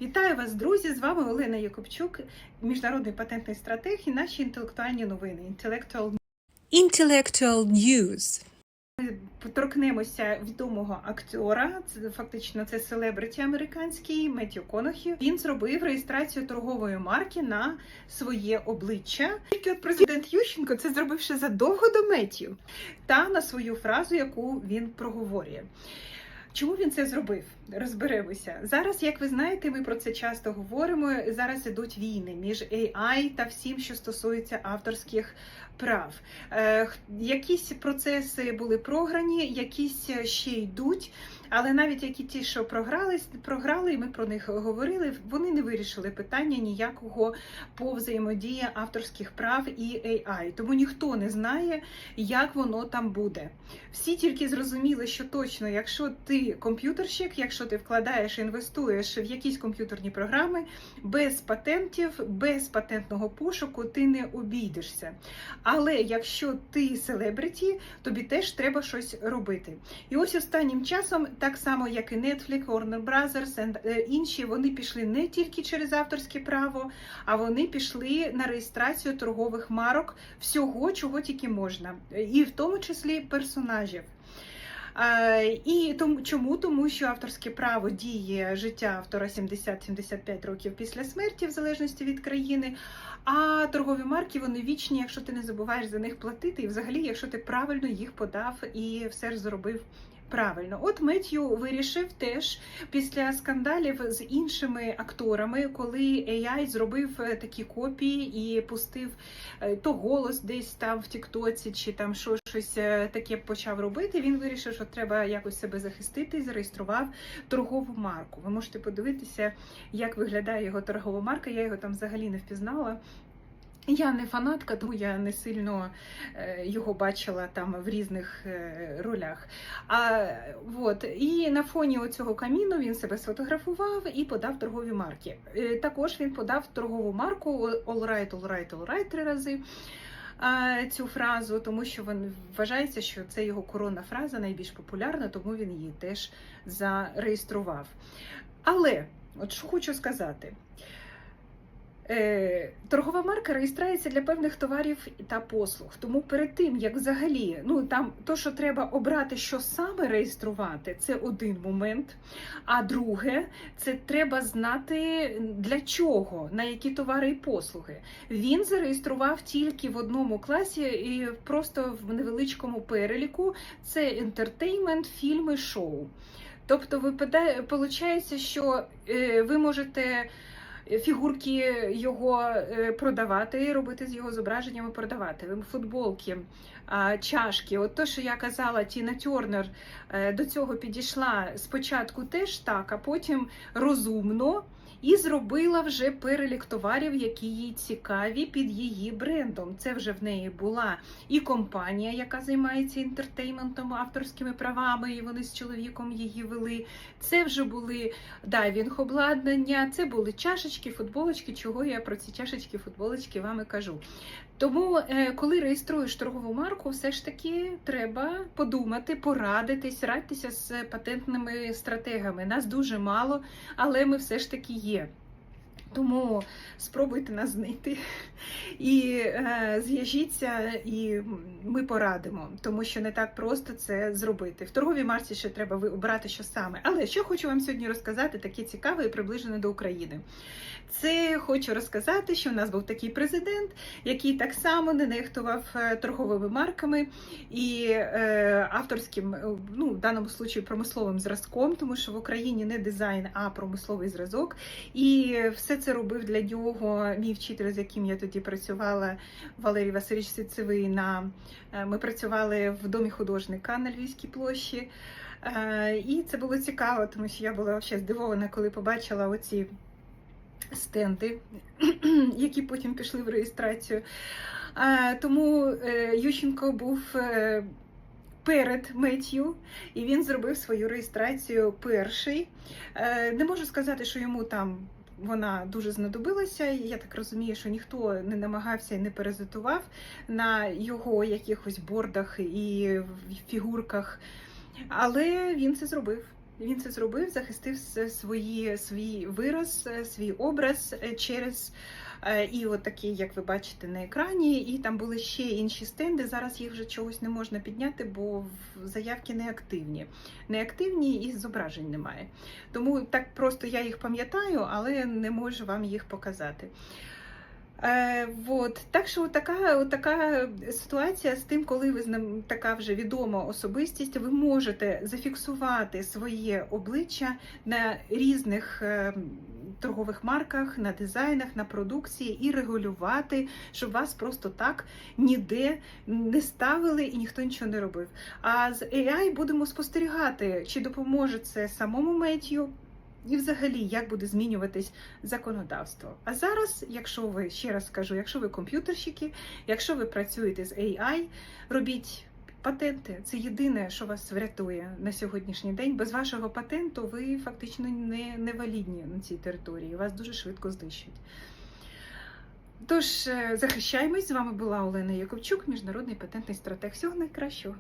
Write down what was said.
Вітаю вас, друзі! З вами Олена Якубчук, міжнародний патентний стратег і наші інтелектуальні новини. Intellectual News. Ми торкнемося відомого актора, це селебриті американський Меттью МакКонахі. Він зробив реєстрацію торгової марки на своє обличчя. Тільки от президент Ющенко це зробив ще задовго до Меттью та на свою фразу, яку він проговорює. Чому він це зробив? Розберемося. Зараз, як ви знаєте, ми про це часто говоримо, зараз ідуть війни між AI та всім, що стосується авторських прав. Якісь процеси були програні, якісь ще йдуть, але навіть які ті, що програли, і ми про них говорили, вони не вирішили питання ніякого по взаємодії авторських прав і AI. Тому ніхто не знає, як воно там буде. Всі тільки зрозуміли, що точно, якщо ти комп'ютерщик, якщо ти вкладаєш, інвестуєш в якісь комп'ютерні програми, без патентів, без патентного пошуку ти не обійдешся. Але якщо ти селебриті, тобі теж треба щось робити. І ось останнім часом, так само як і Netflix, Warner Brothers і інші, вони пішли не тільки через авторське право, а вони пішли на реєстрацію торгових марок всього, чого тільки можна. І в тому числі персонажів. І чому? Тому що авторське право діє життя автора 70-75 років після смерті, в залежності від країни, а торгові марки, вони вічні, якщо ти не забуваєш за них платити, і взагалі, якщо ти правильно їх подав і все ж зробив правильно. От Меттью вирішив теж після скандалів з іншими акторами, коли AI зробив такі копії і пустив то голос десь там в Тіктоці, чи там щось таке почав робити, він вирішив, що треба якось себе захистити і зареєстрував торгову марку. Ви можете подивитися, як виглядає його торгова марка, я його там взагалі не впізнала. Я не фанатка, тому я не сильно його бачила там в різних ролях. І на фоні оцього каміну він себе сфотографував і подав торгові марки. Також він подав торгову марку all right 3 рази. Цю фразу, тому що вважається, що це його коронна фраза, найбільш популярна, тому він її теж зареєстрував. Але, от що хочу сказати, торгова марка реєструється для певних товарів та послуг. Тому перед тим, як взагалі, то, що треба обрати, що саме реєструвати, це один момент. А друге, це треба знати для чого, на які товари і послуги. Він зареєстрував тільки в одному класі і просто в невеличкому переліку. Це ентертеймент, фільми, шоу. Тобто, виходить, що ви можете фігурки його продавати, робити з його зображеннями, продавати. Футболки, чашки. От то, що я казала, Тіна Тернер до цього підійшла спочатку теж так, а потім розумно і зробила вже перелік товарів, які їй цікаві під її брендом. Це вже в неї була і компанія, яка займається інтертейментом, авторськими правами, і вони з чоловіком її вели. Це вже були дайвінг-обладнання, це були чашечки, футболочки, чого я про ці чашечки, футболочки вам і кажу. Тому, коли реєструєш торгову марку, все ж таки треба подумати, порадитись, радьтеся з патентними стратегами. Нас дуже мало, але ми все ж таки є. Тому спробуйте нас знайти і зв'яжіться, і ми порадимо, тому що не так просто це зробити. В торговій марці ще треба обрати, що саме. Але що хочу вам сьогодні розказати, таке цікаве і приближене до України. Це хочу розказати, що в нас був такий президент, який так само не нехтував торговими марками і авторським, в даному випадку промисловим зразком, тому що в Україні не дизайн, а промисловий зразок. І все це робив для нього мій вчитель, з яким я тоді працювала, Валерій Васильович Сицевий. Ми працювали в Домі художника на Львівській площі. І це було цікаво, тому що я була ще здивована, коли побачила оці стенди, які потім пішли в реєстрацію. Тому Ющенко був перед Меттью, і він зробив свою реєстрацію перший. Не можу сказати, що йому там вона дуже знадобилася. Я так розумію, що ніхто не намагався і не паразитував на його якихось бордах і фігурках. Але він це зробив. Він це зробив, захистив свій вираз, свій образ через і от такі, як ви бачите на екрані, і там були ще інші стенди. Зараз їх вже чогось не можна підняти, бо заявки неактивні. Неактивні і зображень немає. Тому так просто я їх пам'ятаю, але не можу вам їх показати. Так що така ситуація з тим, коли ви з ним така вже відома особистість, ви можете зафіксувати своє обличчя на різних торгових марках, на дизайнах, на продукції і регулювати, щоб вас просто так ніде не ставили і ніхто нічого не робив. А з AI будемо спостерігати, чи допоможе це самому Меттью, і взагалі, як буде змінюватись законодавство. А зараз, якщо ви, ще раз скажу, якщо ви комп'ютерщики, якщо ви працюєте з AI, робіть патенти. Це єдине, що вас врятує на сьогоднішній день. Без вашого патенту ви фактично не валідні на цій території, вас дуже швидко знищать. Тож, захищаємось. З вами була Олена Якубчук, міжнародний патентний стратег. Всього найкращого.